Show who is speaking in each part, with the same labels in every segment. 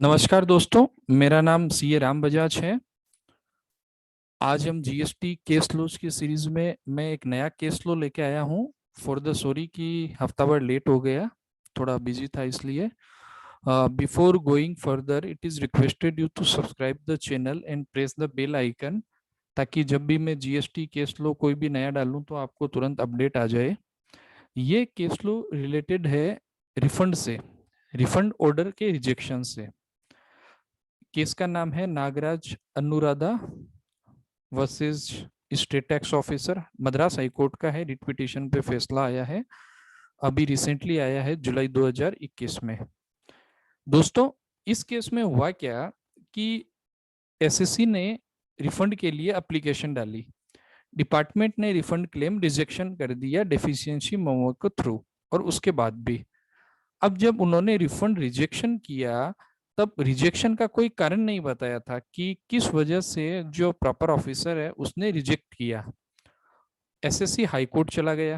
Speaker 1: नमस्कार दोस्तों, मेरा नाम सी ए राम बजाज है। आज हम जीएसटी केस लॉज की सीरीज में मैं एक नया केस लॉ लेके आया हूँ। फॉर द सॉरी कि हफ्ता भर लेट हो गया, थोड़ा बिजी था इसलिए। Before going further it is requested you to subscribe the channel and press the bell icon, ताकि जब भी मैं जीएसटी केस लॉ कोई भी नया डालूं तो आपको तुरंत अपडेट आ जाए। ये केस लॉ रिलेटेड है रिफंड से, रिफंड ऑर्डर के रिजेक्शन से। केस का नाम है Nagaraj Anuradha versus state tax officer. Madras high court का है, रिट पिटीशन पे फैसला आया है, अभी रिसेंटली आया है जुलाई 2021 में। दोस्तों, इस केस में हुआ क्या कि एसएससी ने रिफंड के लिए एप्लीकेशन डाली। डिपार्टमेंट ने रिफंड क्लेम रिजेक्शन कर दिया डेफिशिएंसी मेमो के थ्रू, और उसके बाद भी अब जब उन्होंने रिफंड रिजेक्शन किया, तब रिजेक्शन का कोई कारण नहीं बताया था कि किस वजह से जो प्रॉपर ऑफिसर है उसने रिजेक्ट किया। एसएससी हाई कोर्ट चला गया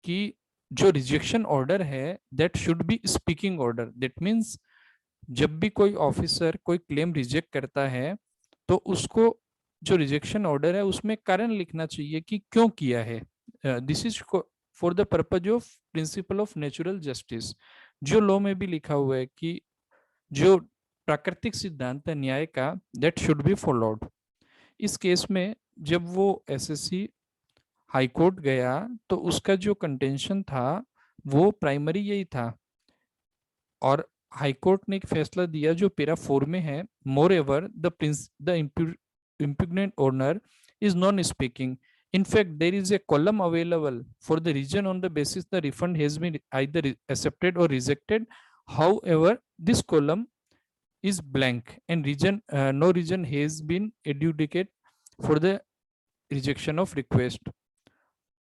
Speaker 1: कि जो रिजेक्शन ऑर्डर है that should be speaking order. That means जब भी कोई ऑफिसर कोई क्लेम रिजेक्ट करता है तो उसको जो रिजेक्शन ऑर्डर है उसमें कारण लिखना चाहिए कि क्यों किया है। This is for the purpose of principle of natural justice. जो लॉ में भी लिखा हुआ है कि जो प्राकृतिक सिद्धांत है न्याय का, दैट शुड बी फॉलोड। इस केस में जब वो एसएससी हाई कोर्ट गया तो उसका जो कंटेंशन था वो प्राइमरी यही था, और हाई कोर्ट ने एक फैसला दिया जो पेरा 4 में है। Moreover the impugnant owner is non-speaking. In fact, there is a column available for the reason on the basis the refund has been either accepted or rejected. However, this column is blank and no reason has been adjudicated for the rejection of request.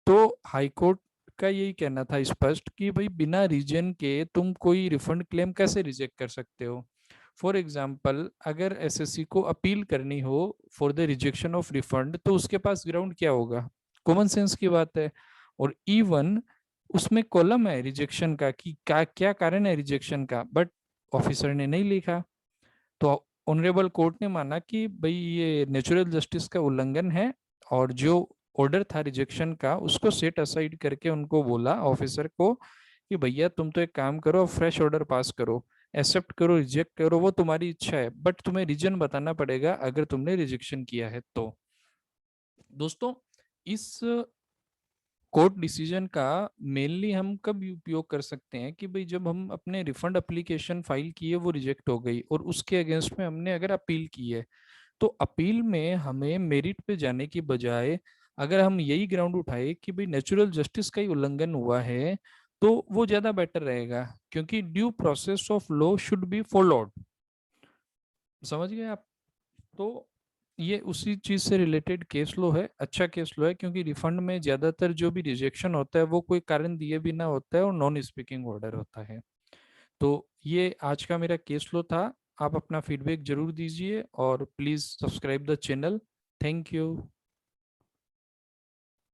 Speaker 1: तो high court का यही कहना था स्पष्ट कि भाई बिना reason के तुम कोई रिफंड क्लेम कैसे रिजेक्ट कर सकते हो। फॉर एग्जाम्पल, अगर एसएससी को अपील करनी हो for the rejection of refund तो उसके पास ग्राउंड क्या होगा? कॉमन सेंस की बात है। और इवन उसमें कॉलम है रिजेक्शन का कि क्या कारण है रिजेक्शन का, बट ऑफिसर ने नहीं लिखा। तो ऑनरेबल कोर्ट ने माना कि भाई ये नेचुरल जस्टिस का उल्लंघन है, और जो ऑर्डर था रिजेक्शन का उसको सेट असाइड करके उनको बोला ऑफिसर को कि भैया तुम तो एक काम करो, फ्रेश ऑर्डर पास करो, एक्सेप्ट करो रिजेक्ट करो वो तुम्हारी इच्छा है, बट तुम्हें रीजन बताना पड़ेगा अगर तुमने रिजेक्शन किया है तो। दोस्तों, इस कोर्ट डिसीजन का मेनली हम कब उपयोग कर सकते हैं कि भाई जब हम अपने रिफंड एप्लीकेशन फाइल किए वो रिजेक्ट हो गई और उसके अगेंस्ट में हमने अगर अपील की है, तो अपील में हमें मेरिट पे जाने की बजाय अगर हम यही ग्राउंड उठाए कि भाई नेचुरल जस्टिस का ही उल्लंघन हुआ है तो वो ज्यादा बेटर रहेगा, क्योंकि due process of law should be followed. समझ गए आप? तो ये उसी चीज से रिलेटेड केस लो है, अच्छा केस लो है, क्योंकि रिफंड में ज्यादातर जो भी रिजेक्शन होता है वो कोई कारण दिए बिना होता है और नॉन स्पीकिंग ऑर्डर होता है। तो ये आज का मेरा केस लो था। आप अपना फीडबैक जरूर दीजिए और please subscribe the channel. Thank you.